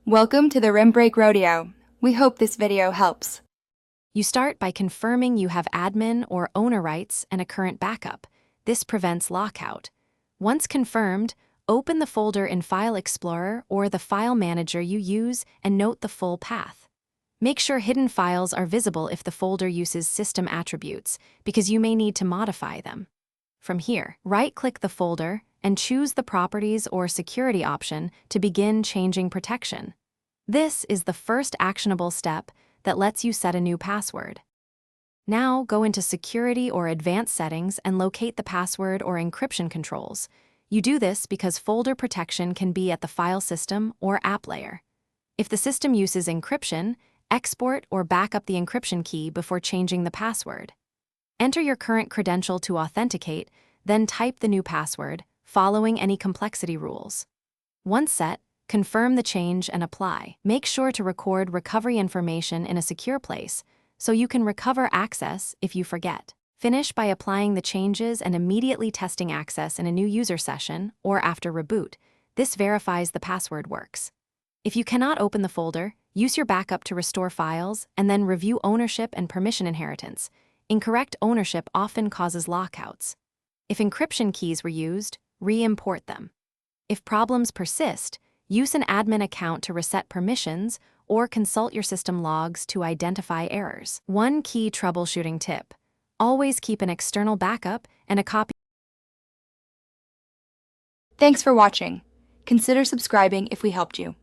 Welcome to the Rim Break Rodeo. We hope this video helps. You start by confirming you have admin or owner rights and a current backup. This prevents lockout. Once confirmed, open the folder in File Explorer or the file manager you use and note the full path. Make sure hidden files are visible if the folder uses system attributes, because you may need to modify them. From here, right-click the folder and choose the Properties or Security option to begin changing protection. This is the first actionable step that lets you set a new password. Now go into Security or Advanced Settings and locate the password or encryption controls. You do this because folder protection can be at the file system or app layer. If the system uses encryption, export or back up the encryption key before changing the password. Enter your current credential to authenticate, then type the new password, following any complexity rules. Once set, confirm the change and apply. Make sure to record recovery information in a secure place so you can recover access if you forget. Finish by applying the changes and immediately testing access in a new user session or after reboot. This verifies the password works. If you cannot open the folder, use your backup to restore files and then review ownership and permission inheritance. Incorrect ownership often causes lockouts. If encryption keys were used, re-import them. If problems persist, use an admin account to reset permissions or consult your system logs to identify errors. One key troubleshooting tip: always keep an external backup and a copy. Thanks for watching. Consider subscribing if we helped you.